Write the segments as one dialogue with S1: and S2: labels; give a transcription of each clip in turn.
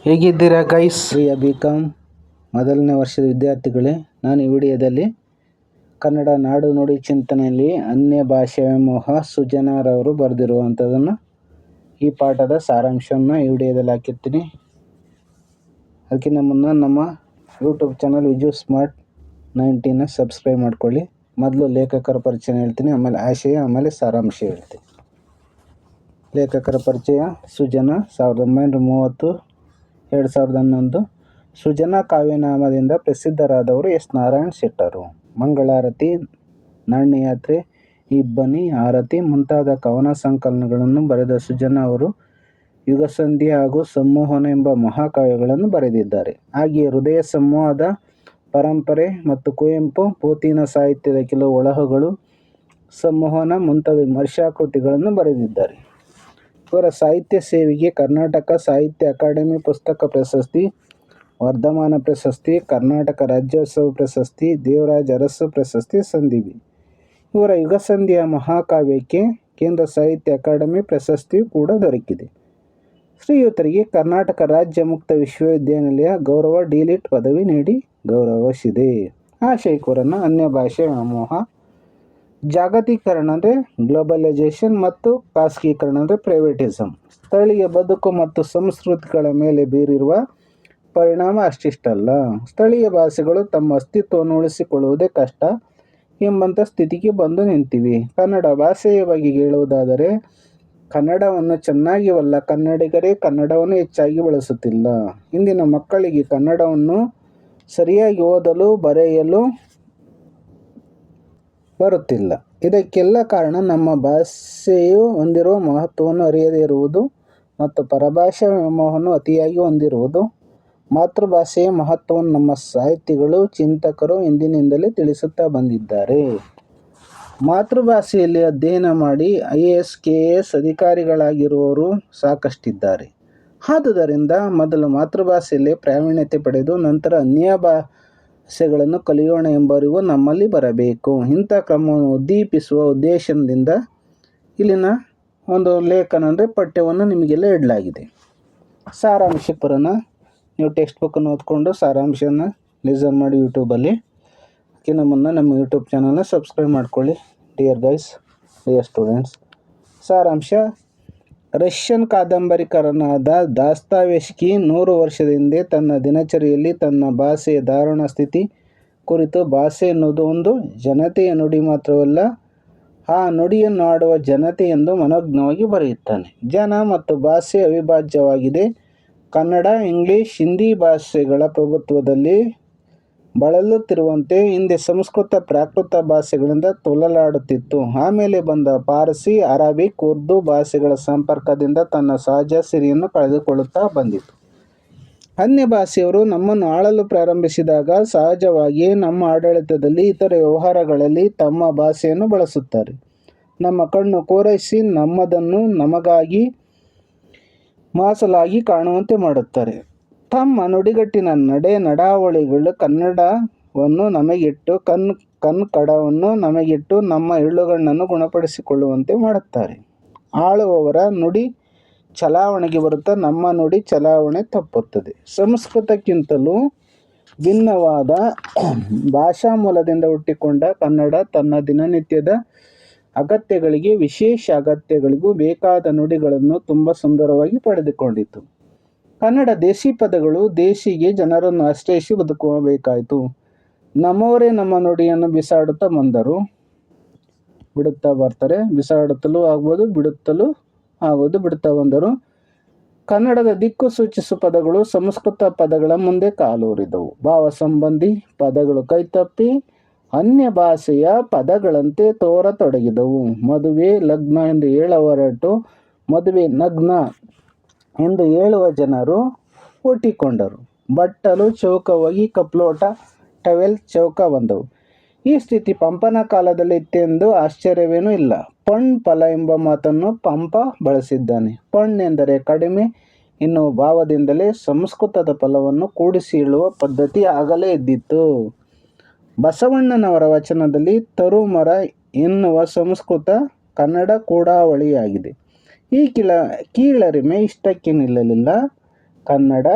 S1: ಹೇಗಿದ್ದೀರಾ ಗೈಸ್? ಪ್ರಿಯ ಬಿ.ಕಾಮ್ ಮೊದಲನೇ ವರ್ಷದ ವಿದ್ಯಾರ್ಥಿಗಳೇ, ನಾನು ಈ ವಿಡಿಯೋದಲ್ಲಿ ಕನ್ನಡ ನಾಡು ನುಡಿ ಚಿಂತನೆಯಲ್ಲಿ ಅನ್ಯ ಭಾಷೆ ವ್ಯಾಮೋಹ ಸುಜನಾರವರು ಬರೆದಿರುವಂಥದ್ದನ್ನು ಈ ಪಾಠದ ಸಾರಾಂಶವನ್ನು ಈ ವಿಡಿಯೋದಲ್ಲಿ ಹಾಕಿರ್ತೀನಿ. ಅದಕ್ಕಿಂತ ಮುನ್ನ ನಮ್ಮ ಯೂಟ್ಯೂಬ್ ಚಾನಲ್ ವಿಜು ಸ್ಮಾರ್ಟ್ 19ನ ಸಬ್ಸ್ಕ್ರೈಬ್ ಮಾಡ್ಕೊಳ್ಳಿ. ಮೊದಲು ಲೇಖಕರ ಪರಿಚಯ ಹೇಳ್ತೀನಿ, ಆಮೇಲೆ ಆಶಯ, ಆಮೇಲೆ ಸಾರಾಂಶ ಹೇಳ್ತೀನಿ. ಲೇಖಕರ ಪರಿಚಯ: ಸುಜನ 1930 2011. ಸುಜನ ಕಾವ್ಯನಾಮದಿಂದ ಪ್ರಸಿದ್ಧರಾದವರು ಎಸ್. ನಾರಾಯಣ ಶೆಟ್ಟರು. ಮಂಗಳಾರತಿ, ನಾಣ್ಯಯಾತ್ರೆ, ಇಬ್ಬನಿ, ಆರತಿ ಮುಂತಾದ ಕವನ ಸಂಕಲನಗಳನ್ನು ಬರೆದ ಸುಜನ ಅವರು ಯುಗಸಂಧಿ ಹಾಗೂ ಸಂಮೋಹನ ಎಂಬ ಮಹಾಕಾವ್ಯಗಳನ್ನು ಬರೆದಿದ್ದಾರೆ. ಹಾಗೆಯೇ ಹೃದಯ ಸಂವಾದ, ಪರಂಪರೆ ಮತ್ತು ಕುವೆಂಪು, ಪೋತಿನ ಸಾಹಿತ್ಯದ ಕೆಲವು ಒಳಹುಗಳು, ಸಂಮೋಹನ ಮುಂತಾದ ವಿಮರ್ಶಾ ಕೃತಿಗಳನ್ನು ಬರೆದಿದ್ದಾರೆ. ಇವರ ಸಾಹಿತ್ಯ ಸೇವೆಗೆ ಕರ್ನಾಟಕ ಸಾಹಿತ್ಯ ಅಕಾಡೆಮಿ ಪುಸ್ತಕ ಪ್ರಶಸ್ತಿ, ವರ್ಧಮಾನ ಪ್ರಶಸ್ತಿ, ಕರ್ನಾಟಕ ರಾಜ್ಯೋತ್ಸವ ಪ್ರಶಸ್ತಿ, ದೇವರಾಜ ಅರಸು ಪ್ರಶಸ್ತಿ ಸಂದಿವೆ. ಇವರ ಯುಗಸಂಧಿಯ ಮಹಾಕಾವ್ಯಕ್ಕೆ ಕೇಂದ್ರ ಸಾಹಿತ್ಯ ಅಕಾಡೆಮಿ ಪ್ರಶಸ್ತಿಯೂ ಕೂಡ ದೊರಕಿದೆ. ಶ್ರೀಯುತರಿಗೆ ಕರ್ನಾಟಕ ರಾಜ್ಯ ಮುಕ್ತ ವಿಶ್ವವಿದ್ಯಾನಿಲಯ ಗೌರವ ಡಿ.ಲಿಟ್ ಪದವಿ ನೀಡಿ ಗೌರವಿಸಿದೆ. ಆಶಯಕರನ್ನು ಅನ್ಯ ಭಾಷೆ ವ್ಯಾಮೋಹ: ಜಾಗತೀಕರಣ ಅಂದರೆ ಗ್ಲೋಬಲೈಸೇಷನ್ ಮತ್ತು ಖಾಸಗೀಕರಣ ಅಂದರೆ ಪ್ರೈವೇಟಿಸಮ್ ಸ್ಥಳೀಯ ಬದುಕು ಮತ್ತು ಸಂಸ್ಕೃತಿಗಳ ಮೇಲೆ ಬೀರಿರುವ ಪರಿಣಾಮ ಅಷ್ಟಿಷ್ಟಲ್ಲ. ಸ್ಥಳೀಯ ಭಾಷೆಗಳು ತಮ್ಮ ಅಸ್ತಿತ್ವವನ್ನು ಉಳಿಸಿಕೊಳ್ಳುವುದೇ ಕಷ್ಟ ಎಂಬಂಥ ಸ್ಥಿತಿಗೆ ಬಂದು ನಿಂತಿವೆ. ಕನ್ನಡ ಭಾಷೆಯ ಬಗ್ಗೆ ಹೇಳುವುದಾದರೆ, ಕನ್ನಡವನ್ನು ಚೆನ್ನಾಗಿವಲ್ಲ, ಕನ್ನಡಿಗರೇ ಕನ್ನಡವನ್ನು ಹೆಚ್ಚಾಗಿ ಬಳಸುತ್ತಿಲ್ಲ. ಇಂದಿನ ಮಕ್ಕಳಿಗೆ ಕನ್ನಡವನ್ನು ಸರಿಯಾಗಿ ಓದಲು ಬರೆಯಲು ಬರುತ್ತಿಲ್ಲ. ಇದಕ್ಕೆಲ್ಲ ಕಾರಣ ನಮ್ಮ ಭಾಷೆಯು ಹೊಂದಿರುವ ಮಹತ್ವವನ್ನು ಅರಿಯದೇ ಇರುವುದು ಮತ್ತು ಪರಭಾಷಾ ವ್ಯಾಮೋಹವನ್ನು ಅತಿಯಾಗಿ ಹೊಂದಿರುವುದು. ಮಾತೃಭಾಷೆಯ ಮಹತ್ವವನ್ನು ನಮ್ಮ ಸಾಹಿತಿಗಳು, ಚಿಂತಕರು ಹಿಂದಿನಿಂದಲೇ ತಿಳಿಸುತ್ತಾ ಬಂದಿದ್ದಾರೆ. ಮಾತೃಭಾಷೆಯಲ್ಲಿ ಅಧ್ಯಯನ ಮಾಡಿ IAS, KAS ಅಧಿಕಾರಿಗಳಾಗಿರುವವರು ಸಾಕಷ್ಟಿದ್ದಾರೆ. ಆದುದರಿಂದ ಮೊದಲು ಮಾತೃಭಾಷೆಯಲ್ಲೇ ಪ್ರಾವೀಣ್ಯತೆ ಪಡೆದು ನಂತರ ಅನ್ಯ ಭಾಷೆಗಳನ್ನು ಕಲಿಯೋಣ ಎಂಬ ಅರಿವು ನಮ್ಮಲ್ಲಿ ಬರಬೇಕು. ಇಂಥ ಕ್ರಮವನ್ನು ಉದ್ದೀಪಿಸುವ ಉದ್ದೇಶದಿಂದ ಇಲ್ಲಿನ ಒಂದು ಲೇಖನ ಅಂದರೆ ಪಠ್ಯವನ್ನು ನಿಮಗೆಲ್ಲ ಇಡಲಾಗಿದೆ. ಸಾರಾಂಶ ಪುರಾಣ ನೀವು ಟೆಕ್ಸ್ಟ್ ಬುಕ್ಕನ್ನು ಓದ್ಕೊಂಡು ಸಾರಾಂಶನ ಲಿಸನ್ ಮಾಡಿ ಯೂಟ್ಯೂಬಲ್ಲಿ. ಅದಕ್ಕಿಂತ ಮುನ್ನ ನಮ್ಮ ಯೂಟ್ಯೂಬ್ ಚಾನಲ್ನ ಸಬ್ಸ್ಕ್ರೈಬ್ ಮಾಡ್ಕೊಳ್ಳಿ. Dear guys, dear students. ಸಾರಾಂಶ: ರಷ್ಯನ್ ಕಾದಂಬರಿಕಾರನಾದ ದಾಸ್ತಾವೆಸ್ಕಿ 100 ವರ್ಷದ ಹಿಂದೆ ತನ್ನ ದಿನಚರಿಯಲ್ಲಿ ತನ್ನ ಭಾಷೆಯ ದಾರುಣ ಸ್ಥಿತಿ ಕುರಿತು ಭಾಷೆ ಎನ್ನುವುದು ಒಂದು ಜನತೆಯ ನುಡಿ ಮಾತ್ರವಲ್ಲ, ಆ ನುಡಿಯನ್ನು ಆಡುವ ಜನತೆ ಎಂದು ಮನೋಜ್ಞವಾಗಿ ಬರೆಯುತ್ತಾನೆ. ಜನ ಮತ್ತು ಭಾಷೆ ಅವಿಭಾಜ್ಯವಾಗಿದೆ. ಕನ್ನಡ, ಇಂಗ್ಲಿಷ್, ಹಿಂದಿ ಭಾಷೆಗಳ ಪ್ರಭುತ್ವದಲ್ಲಿ ಬಳಲುತ್ತಿರುವಂತೆ ಹಿಂದೆ ಸಂಸ್ಕೃತ, ಪ್ರಾಕೃತ ಭಾಷೆಗಳಿಂದ ತೊಲಲಾಡುತ್ತಿತ್ತು. ಆಮೇಲೆ ಬಂದ ಪಾರಸಿ, ಅರಬಿಕ್, ಉರ್ದು ಭಾಷೆಗಳ ಸಂಪರ್ಕದಿಂದ ತನ್ನ ಸಹಜ ಸಿರಿಯನ್ನು ಕಳೆದುಕೊಳ್ಳುತ್ತಾ ಬಂದಿತು. ಅನ್ಯ ಭಾಷೆಯವರು ನಮ್ಮನ್ನು ಆಳಲು ಪ್ರಾರಂಭಿಸಿದಾಗ ಸಹಜವಾಗಿಯೇ ನಮ್ಮ ಆಡಳಿತದಲ್ಲಿ, ಇತರ ವ್ಯವಹಾರಗಳಲ್ಲಿ ತಮ್ಮ ಭಾಷೆಯನ್ನು ಬಳಸುತ್ತಾರೆ. ನಮ್ಮ ಕಣ್ಣು ಕೋರೈಸಿ ನಮ್ಮದನ್ನು ನಮಗಾಗಿ ಮಾಸಲಾಗಿ ಕಾಣುವಂತೆ ಮಾಡುತ್ತಾರೆ. ತಮ್ಮ ನುಡಿಗಟ್ಟಿನ ನಡಾವಳಿಗಳು ಕನ್ನಡವನ್ನು ನಮಗಿಟ್ಟು, ಕನ್ನಡವನ್ನು ನಮಗಿಟ್ಟು ನಮ್ಮ ಇಳ್ಳುಗಣ್ಣನ್ನು ಗುಣಪಡಿಸಿಕೊಳ್ಳುವಂತೆ ಮಾಡುತ್ತಾರೆ. ಆಳುವವರ ನುಡಿ ಚಲಾವಣೆಗೆ ಬರುತ್ತಾ ನಮ್ಮ ನುಡಿ ಚಲಾವಣೆ ತಪ್ಪುತ್ತದೆ. ಸಂಸ್ಕೃತಕ್ಕಿಂತಲೂ ಭಿನ್ನವಾದ ಭಾಷಾ ಮೂಲದಿಂದ ಹುಟ್ಟಿಕೊಂಡ ಕನ್ನಡ ತನ್ನ ದಿನನಿತ್ಯದ ಅಗತ್ಯಗಳಿಗೆ, ವಿಶೇಷ ಅಗತ್ಯಗಳಿಗೂ ಬೇಕಾದ ನುಡಿಗಳನ್ನು ತುಂಬ ಸುಂದರವಾಗಿ ಪಡೆದುಕೊಂಡಿತು. ಕನ್ನಡ ದೇಸಿ ಪದಗಳು ದೇಶಿಗೆ ಜನರನ್ನು ಆಶ್ರಯಿಸಿ ಬದುಕಬೇಕಾಯಿತು. ನಮ್ಮವರೇ ನಮ್ಮ ನುಡಿಯನ್ನು ಬಿಸಾಡುತ್ತಾ ಬಂದರು, ಬಿಡುತ್ತಾ ಬರ್ತಾರೆ. ಬಿಸಾಡುತ್ತಲೂ ಆಗ್ಬೋದು, ಬಿಡುತ್ತಲೂ ಆಗೋದು, ಬಿಡುತ್ತಾ ಬಂದರು. ಕನ್ನಡದ ದಿಕ್ಕು ಸೂಚಿಸುವ ಪದಗಳು ಸಂಸ್ಕೃತ ಪದಗಳ ಮುಂದೆ ಕಾಲೂರಿದವು. ಭಾವ ಸಂಬಂಧಿ ಪದಗಳು ಕೈತಪ್ಪಿ ಅನ್ಯ ಭಾಷೆಯ ಪದಗಳಂತೆ ತೋರತೊಡಗಿದವು. ಮದುವೆ, ಲಗ್ನ ಎಂದು ಹೇಳಹೊರಟು ಮದುವೆ, ನಗ್ನ ಎಂದು ಹೇಳುವ ಜನರು ಹುಟ್ಟಿಕೊಂಡರು. ಬಟ್ಟಲು ಚೌಕವಾಗಿ ಕಪ್ಲೋಟ, ಟವೆಲ್ ಚೌಕ ಬಂದವು. ಈ ಸ್ಥಿತಿ ಪಂಪನ ಕಾಲದಲ್ಲಿ ಇತ್ತೆಂದು ಆಶ್ಚರ್ಯವೇನೂ ಇಲ್ಲ. ಪಣ್ ಫಲ ಎಂಬ ಮಾತನ್ನು ಪಂಪ ಬಳಸಿದ್ದಾನೆ. ಪಣ್ ಎಂದರೆ ಕಡಿಮೆ ಎನ್ನುವ ಭಾವದಿಂದಲೇ ಸಂಸ್ಕೃತದ ಫಲವನ್ನು ಕೂಡಿಸಿ ಹೇಳುವ ಪದ್ಧತಿ ಆಗಲೇ ಇದ್ದಿತು. ಬಸವಣ್ಣನವರ ವಚನದಲ್ಲಿ ತರುಮರ ಎನ್ನುವ ಸಂಸ್ಕೃತ ಕನ್ನಡ ಕೂಡಾವಳಿಯಾಗಿದೆ. ಈ ಕೀಳರಿಮೆ ಇಷ್ಟಕ್ಕೆ ನಿಲ್ಲಲಿಲ್ಲ. ಕನ್ನಡ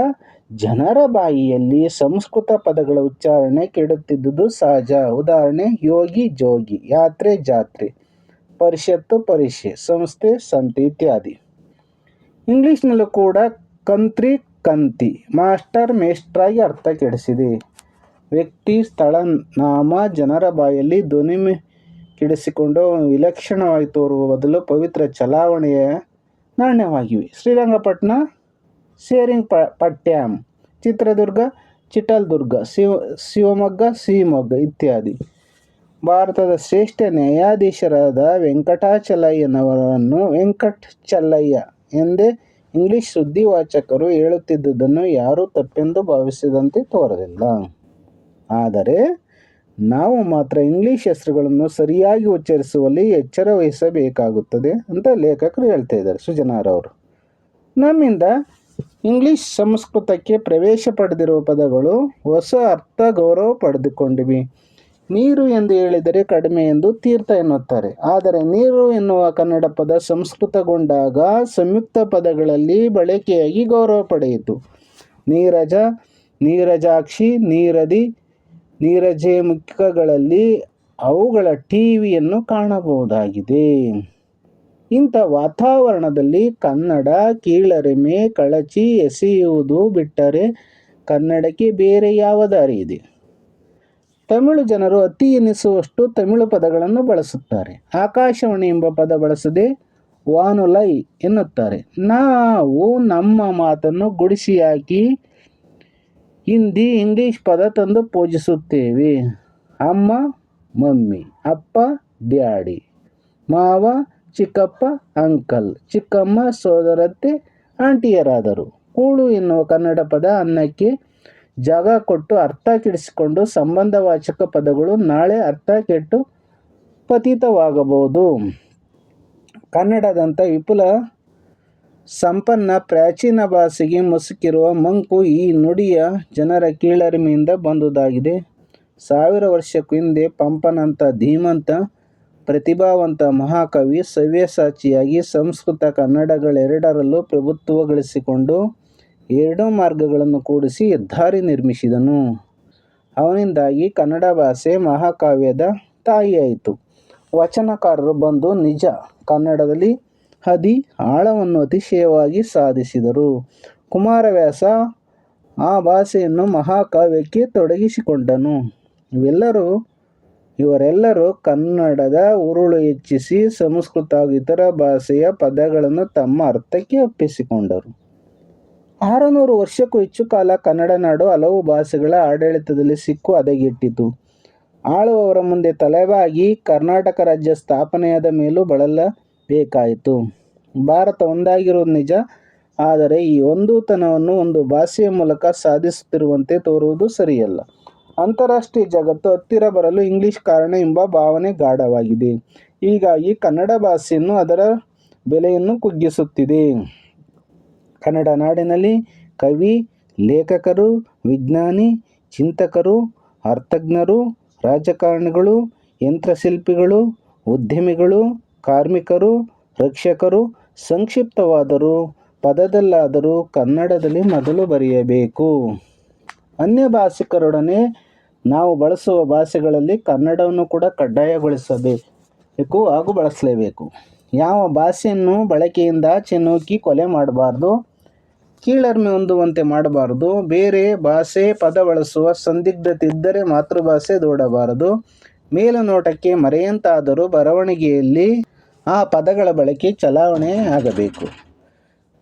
S1: ಜನರ ಬಾಯಿಯಲ್ಲಿ ಸಂಸ್ಕೃತ ಪದಗಳ ಉಚ್ಚಾರಣೆ ಕೆಡುತ್ತಿದ್ದುದು ಸಹಜ. ಉದಾಹರಣೆ: ಯೋಗಿ ಜೋಗಿ, ಯಾತ್ರೆ ಜಾತ್ರೆ, ಪರಿಷತ್ತು ಪರಿಷೆ, ಸಂಸ್ಥೆ ಸಂತೆ ಇತ್ಯಾದಿ. ಇಂಗ್ಲಿಷ್ನಲ್ಲೂ ಕೂಡ ಕಂತ್ರಿ ಕಂತಿ, ಮಾಸ್ಟರ್ ಮೇಷ್ಟ್ರಾಗಿ ಅರ್ಥ ಕೆಡಿಸಿದೆ. ವ್ಯಕ್ತಿ, ಸ್ಥಳ, ನಾಮ ಜನರ ಬಾಯಲ್ಲಿ ಧ್ವನಿ ಕೆಡಿಸಿಕೊಂಡು ವಿಲಕ್ಷಣವಾಗಿ ತೋರುವ ಬದಲು ಪವಿತ್ರ ಚಲಾವಣೆಯ ನಾಣ್ಯವಾಗಿವೆ. ಶ್ರೀರಂಗಪಟ್ಟಣ ಸೇರಿಂಗ್ ಪಟ್ಟ್ಯಾಂ, ಚಿತ್ರದುರ್ಗ ಚಿಟಲ್ದುರ್ಗ, ಶಿವಮೊಗ್ಗ ಸೀಮೊಗ್ಗ ಇತ್ಯಾದಿ. ಭಾರತದ ಶ್ರೇಷ್ಠ ನ್ಯಾಯಾಧೀಶರಾದ ವೆಂಕಟಾಚಲಯ್ಯನವರನ್ನು ವೆಂಕಟ್ ಚಲ್ಲಯ್ಯ ಎಂದೇ ಇಂಗ್ಲಿಷ್ ಸುದ್ದಿವಾಚಕರು ಹೇಳುತ್ತಿದ್ದುದನ್ನು ಯಾರೂ ತಪ್ಪೆಂದು ಭಾವಿಸಿದಂತೆ ತೋರಲಿಲ್ಲ. ಆದರೆ ನಾವು ಮಾತ್ರ ಇಂಗ್ಲಿಷ್ ಹೆಸರುಗಳನ್ನು ಸರಿಯಾಗಿ ಉಚ್ಚರಿಸುವಲ್ಲಿ ಎಚ್ಚರ ವಹಿಸಬೇಕಾಗುತ್ತದೆ ಅಂತ ಲೇಖಕರು ಹೇಳ್ತಾ ಇದ್ದಾರೆ, ಸುಜನಾರವರು. ನಮ್ಮಿಂದ ಇಂಗ್ಲಿಷ್ ಸಂಸ್ಕೃತಕ್ಕೆ ಪ್ರವೇಶ ಪಡೆದಿರುವ ಪದಗಳು ಹೊಸ ಅರ್ಥ ಗೌರವ ಪಡೆದುಕೊಂಡಿವೆ. ನೀರು ಎಂದು ಹೇಳಿದರೆ ಕಡಿಮೆ ಎಂದು ತೀರ್ಥ ಎನ್ನುತ್ತಾರೆ. ಆದರೆ ನೀರು ಎನ್ನುವ ಕನ್ನಡ ಪದ ಸಂಸ್ಕೃತಗೊಂಡಾಗ ಸಂಯುಕ್ತ ಪದಗಳಲ್ಲಿ ಬಳಕೆಯಾಗಿ ಗೌರವ ಪಡೆಯಿತು. ನೀರಜ, ನೀರಜಾಕ್ಷಿ, ನೀರದಿ, ನೀರಜೇಮುಖಗಳಲ್ಲಿ ಅವುಗಳ ಟಿವಿಯನ್ನು ಕಾಣಬಹುದಾಗಿದೆ. ಇಂಥ ವಾತಾವರಣದಲ್ಲಿ ಕನ್ನಡ ಕೀಳರಿಮೆ, ಕಳಚಿ ಎಸೆಯುವುದು ಬಿಟ್ಟರೆ ಕನ್ನಡಕ್ಕೆ ಬೇರೆ ಯಾವ ದಾರಿ ಇದೆ? ತಮಿಳು ಜನರು ಅತಿ ಎನಿಸುವಷ್ಟು ತಮಿಳು ಪದಗಳನ್ನು ಬಳಸುತ್ತಾರೆ. ಆಕಾಶವಾಣಿ ಎಂಬ ಪದ ಬಳಸದೆ ವಾನುಲೈ ಎನ್ನುತ್ತಾರೆ. ನಾವು ನಮ್ಮ ಮಾತನ್ನು ಗುಡಿಸಿ ಹಾಕಿ ಹಿಂದಿ, ಇಂಗ್ಲಿಷ್ ಪದ ತಂದು ಪೂಜಿಸುತ್ತೇವೆ. ಅಮ್ಮ ಮಮ್ಮಿ, ಅಪ್ಪ ಡ್ಯಾಡಿ, ಮಾವ ಚಿಕ್ಕಪ್ಪ ಅಂಕಲ್, ಚಿಕ್ಕಮ್ಮ ಸೋದರತ್ತೆ ಆಂಟಿಯರಾದರು. ಕೂಳು ಎನ್ನುವ ಕನ್ನಡ ಪದ ಅನ್ನಕ್ಕೆ ಜಾಗ ಕೊಟ್ಟು ಅರ್ಥ ಕೆಡಿಸಿಕೊಂಡು ಸಂಬಂಧವಾಚಕ ಪದಗಳು ನಾಳೆ ಅರ್ಥ ಕೆಟ್ಟು ಪತಿತವಾಗಬಹುದು. ಕನ್ನಡದಂಥ ವಿಪುಲ ಸಂಪನ್ನ ಪ್ರಾಚೀನ ಭಾಷೆಗೆ ಮುಸುಕಿರುವ ಮಂಕು ಈ ನುಡಿಯ ಜನರ ಕೀಳರಿಮೆಯಿಂದ ಬಂದುದಾಗಿದೆ. 1000 ವರ್ಷಕ್ಕೂ ಹಿಂದೆ ಪಂಪನಂಥ ಧೀಮಂತ ಪ್ರತಿಭಾವಂತ ಮಹಾಕವಿ ಸವ್ಯಸಾಚಿಯಾಗಿ ಸಂಸ್ಕೃತ ಕನ್ನಡಗಳೆರಡರಲ್ಲೂ ಪ್ರಭುತ್ವ ಗಳಿಸಿಕೊಂಡು ಎರಡೂ ಮಾರ್ಗಗಳನ್ನು ಕೂಡಿಸಿ ಹೆದ್ದಾರಿ ನಿರ್ಮಿಸಿದನು. ಅವನಿಂದಾಗಿ ಕನ್ನಡ ಭಾಷೆ ಮಹಾಕಾವ್ಯದ ತಾಯಿಯಾಯಿತು. ವಚನಕಾರರು ಬಂದು ನಿಜ ಕನ್ನಡದಲ್ಲಿ ಆಳವನ್ನು ಅತಿಶಯವಾಗಿ ಸಾಧಿಸಿದರು. ಕುಮಾರವ್ಯಾಸ ಆ ಭಾಷೆಯನ್ನು ಮಹಾಕಾವ್ಯಕ್ಕೆ ತೊಡಗಿಸಿಕೊಂಡನು. ಇವರೆಲ್ಲರೂ ಕನ್ನಡದ ಉರುಳು ಹೆಚ್ಚಿಸಿ ಸಂಸ್ಕೃತ ಹಾಗೂ ಇತರ ಭಾಷೆಯ ಪದಗಳನ್ನು ತಮ್ಮ ಅರ್ಥಕ್ಕೆ ಒಪ್ಪಿಸಿಕೊಂಡರು. 600 ವರ್ಷಕ್ಕೂ ಹೆಚ್ಚು ಕಾಲ ಕನ್ನಡ ನಾಡು ಹಲವು ಭಾಷೆಗಳ ಆಡಳಿತದಲ್ಲಿ ಸಿಕ್ಕು ಹದಗೆಟ್ಟಿತು. ಆಳುವವರ ಮುಂದೆ ತಲೆಬಾಗಿ ಕರ್ನಾಟಕ ರಾಜ್ಯ ಸ್ಥಾಪನೆಯಾದ ಮೇಲೂ ಬಳಲಬೇಕಾಯಿತು. ಭಾರತ ಒಂದಾಗಿರುವುದು ನಿಜ, ಆದರೆ ಈ ಒಂದುತನವನ್ನು ಒಂದು ಭಾಷೆಯ ಮೂಲಕ ಸಾಧಿಸುತ್ತಿರುವಂತೆ ತೋರುವುದು ಸರಿಯಲ್ಲ. ಅಂತಾರಾಷ್ಟ್ರೀಯ ಜಗತ್ತು ಹತ್ತಿರ ಬರಲು ಇಂಗ್ಲಿಷ್ ಕಾರಣ ಎಂಬ ಭಾವನೆ ಗಾಢವಾಗಿದೆ. ಹೀಗಾಗಿ ಕನ್ನಡ ಭಾಷೆಯನ್ನು, ಅದರ ಬೆಲೆಯನ್ನು ಕುಗ್ಗಿಸುತ್ತಿದೆ. ಕನ್ನಡ ನಾಡಿನಲ್ಲಿ ಕವಿ, ಲೇಖಕರು, ವಿಜ್ಞಾನಿ, ಚಿಂತಕರು, ಅರ್ಥಜ್ಞರು, ರಾಜಕಾರಣಿಗಳು, ಯಂತ್ರಶಿಲ್ಪಿಗಳು, ಉದ್ಯಮಿಗಳು, ಕಾರ್ಮಿಕರು, ರಕ್ಷಕರು, ಸಂಕ್ಷಿಪ್ತವಾದರೂ ಪದದಲ್ಲಾದರೂ ಕನ್ನಡದಲ್ಲಿ ಮೊದಲು ಬರೆಯಬೇಕು. ಅನ್ಯ ಭಾಷಿಕರೊಡನೆ ನಾವು ಬಳಸುವ ಭಾಷೆಗಳಲ್ಲಿ ಕನ್ನಡವನ್ನು ಕೂಡ ಕಡ್ಡಾಯಗೊಳಿಸಬೇಕು ಹಾಗೂ ಬಳಸಲೇಬೇಕು. ಯಾವ ಭಾಷೆಯನ್ನು ಬಳಕೆಯಿಂದ ನೂಕಿ ಕೊಲೆ ಮಾಡಬಾರ್ದು, ಕೀಳರಿಮೆ ಹೊಂದುವಂತೆ ಮಾಡಬಾರದು. ಬೇರೆ ಭಾಷೆ ಪದ ಬಳಸುವ ಸಂದಿಗ್ಧತೆ ಇದ್ದರೆ ಮಾತೃಭಾಷೆ ದೂಡಬಾರದು. ಮೇಲುನೋಟಕ್ಕೆ ಮರೆಯಂತಾದರೂ ಬರವಣಿಗೆಯಲ್ಲಿ ಆ ಪದಗಳ ಬಳಕೆ ಚಲಾವಣೆ ಆಗಬೇಕು.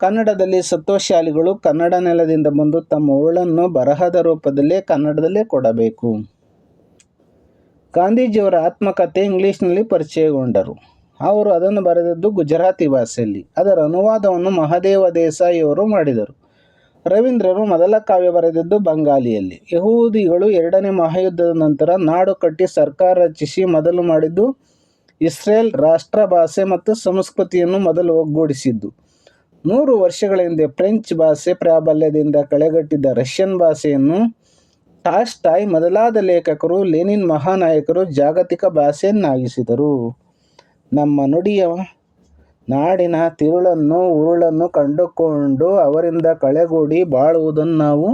S1: ಕನ್ನಡದಲ್ಲಿ ಸತ್ವಶಾಲಿಗಳು ಕನ್ನಡ ನೆಲದಿಂದ ಬಂದು ತಮ್ಮ ಉರುಳನ್ನು ಬರಹದ ರೂಪದಲ್ಲೇ ಕನ್ನಡದಲ್ಲೇ ಕೊಡಬೇಕು. ಗಾಂಧೀಜಿಯವರ ಆತ್ಮಕಥೆ ಇಂಗ್ಲಿಷ್ನಲ್ಲಿ ಪರಿಚಯಗೊಂಡರು. ಅವರು ಅದನ್ನು ಬರೆದದ್ದು ಗುಜರಾತಿ ಭಾಷೆಯಲ್ಲಿ. ಅದರ ಅನುವಾದವನ್ನು ಮಹಾದೇವ ದೇಸಾಯಿ ಅವರು ಮಾಡಿದರು. ರವೀಂದ್ರರು ಮೊದಲ ಕಾವ್ಯ ಬರೆದದ್ದು ಬಂಗಾಲಿಯಲ್ಲಿ. ಯಹೂದಿಗಳು 2ನೇ ಮಹಾಯುದ್ಧದ ನಂತರ ನಾಡು ಕಟ್ಟಿ ಸರ್ಕಾರ ರಚಿಸಿ ಮೊದಲು ಮಾಡಿದ್ದು ಇಸ್ರೇಲ್ ರಾಷ್ಟ್ರ ಭಾಷೆ ಮತ್ತು ಸಂಸ್ಕೃತಿಯನ್ನು ಮೊದಲು ಒಗ್ಗೂಡಿಸಿದ್ದು. 100 ವರ್ಷಗಳ ಹಿಂದೆ ಫ್ರೆಂಚ್ ಭಾಷೆ ಪ್ರಾಬಲ್ಯದಿಂದ ಕಳೆಗಟ್ಟಿದ್ದ ರಷ್ಯನ್ ಭಾಷೆಯನ್ನು ಟಾಲ್ಸ್ಟಾಯ್ ಮೊದಲಾದ ಲೇಖಕರು, ಲೆನಿನ್ ಮಹಾನಾಯಕರು ಜಾಗತಿಕ ಭಾಷೆಯನ್ನಾಗಿಸಿದರು. ನಮ್ಮ ನುಡಿಯ ನಾಡಿನ ತಿರುಳನ್ನು ಉರುಳನ್ನು ಕಂಡುಕೊಂಡು ಅವರಿಂದ ಕಳೆಗೂಡಿ ಬಾಳುವುದನ್ನು ನಾವು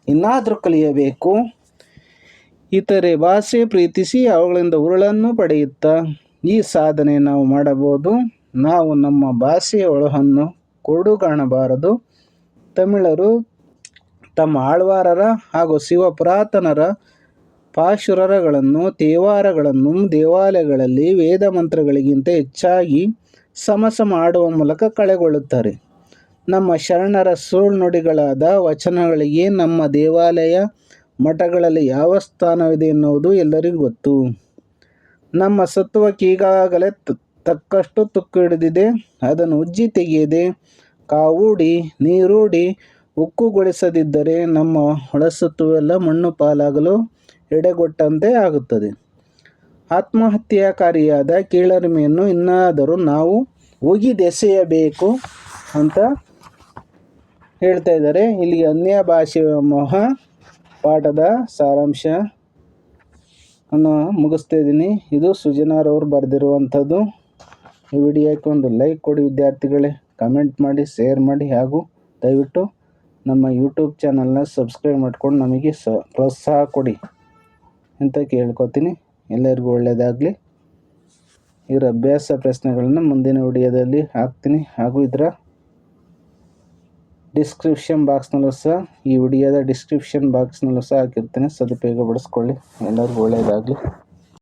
S1: ಇನ್ನಾದರೂ ಕಲಿಯಬೇಕು. ಇತರೆ ಭಾಷೆ ಪ್ರೀತಿಸಿ ಅವುಗಳಿಂದ ಉರುಳನ್ನು ಪಡೆಯುತ್ತಾ ಈ ಸಾಧನೆ ನಾವು ಮಾಡಬಹುದು. ನಾವು ನಮ್ಮ ಭಾಷೆಯ ಒಳಹನ್ನು ಕೊಡು ಕಾಣಬಾರದು. ತಮಿಳರು ತಮ್ಮ ಆಳ್ವಾರರ ಹಾಗೂ ಶಿವಪುರಾತನರ ಪಾಶುರಗಳನ್ನು ತೇವಾರಗಳನ್ನು ದೇವಾಲಯಗಳಲ್ಲಿ ವೇದ ಮಂತ್ರಗಳಿಗಿಂತ ಹೆಚ್ಚಾಗಿ ಸಮಸಮ ಆಡುವ ಮೂಲಕ ಕಳೆಗೊಳ್ಳುತ್ತಾರೆ. ನಮ್ಮ ಶರಣರ ಸುಳ್ನುಡಿಗಳಾದ ವಚನಗಳಿಗೆ ನಮ್ಮ ದೇವಾಲಯ ಮಠಗಳಲ್ಲಿ ಯಾವ ಸ್ಥಾನವಿದೆ ಎನ್ನುವುದು ಎಲ್ಲರಿಗೂ ಗೊತ್ತು. ನಮ್ಮ ಸತ್ವಕ್ಕೆ ಈಗಾಗಲೇ ತಕ್ಕಷ್ಟು ತುಕ್ಕು ಹಿಡಿದಿದೆ. ಅದನ್ನು ಉಜ್ಜಿ ತೆಗೆಯದೆ ಕಾವೂಡಿ ನೀರೂಡಿ ಉಕ್ಕುಗೊಳಿಸದಿದ್ದರೆ ನಮ್ಮ ಒಳಸತ್ವವೆಲ್ಲ ಮಣ್ಣು ಪಾಲಾಗಲು ಎಡೆಗೊಟ್ಟಂತೆ ಆಗುತ್ತದೆ. ಆತ್ಮಹತ್ಯಾಕಾರಿಯಾದ ಕೀಳರಿಮೆಯನ್ನು ಇನ್ನಾದರೂ ನಾವು ಒಗಿದೆಸೆಯಬೇಕು ಅಂತ ಹೇಳ್ತಾ ಇದ್ದಾರೆ. ಇಲ್ಲಿಗೆ ಅನ್ಯ ಭಾಷೆ ವ್ಯಾಮೋಹ ಪಾಠದ ಸಾರಾಂಶ ಅನ್ನು ಮುಗಿಸ್ತಾ ಇದ್ದೀನಿ. ಇದು ಸುಜನಾರವರು ಬರೆದಿರುವಂಥದ್ದು. ಈ ವಿಡಿಯೋಕ್ಕೆ ಒಂದು ಲೈಕ್ ಕೊಡಿ ವಿದ್ಯಾರ್ಥಿಗಳೇ, ಕಮೆಂಟ್ ಮಾಡಿ, ಶೇರ್ ಮಾಡಿ, ಹಾಗೂ ದಯವಿಟ್ಟು ನಮ್ಮ ಯೂಟ್ಯೂಬ್ ಚಾನಲ್ನ ಸಬ್ಸ್ಕ್ರೈಬ್ ಮಾಡ್ಕೊಂಡು ನಮಗೆ ಪ್ರೋತ್ಸಾಹ ಕೊಡಿ ಅಂತ ಕೇಳ್ಕೊತೀನಿ. ಎಲ್ಲರಿಗೂ ಒಳ್ಳೆಯದಾಗಲಿ. ಇದರ ಅಭ್ಯಾಸ ಪ್ರಶ್ನೆಗಳನ್ನು ಮುಂದಿನ ವಿಡಿಯೋದಲ್ಲಿ ಹಾಕ್ತೀನಿ, ಹಾಗೂ ಇದರ ಡಿಸ್ಕ್ರಿಪ್ಷನ್ ಬಾಕ್ಸ್ನಲ್ಲೂ ಸಹ ಈ ವಿಡಿಯೋದ ಡಿಸ್ಕ್ರಿಪ್ಷನ್ ಬಾಕ್ಸ್ನಲ್ಲೂ ಸಹ ಹಾಕಿರ್ತೀನಿ. ಸದುಪಯೋಗ ಪಡಿಸ್ಕೊಳ್ಳಿ. ಎಲ್ಲರಿಗೂ ಒಳ್ಳೆಯದಾಗಲಿ.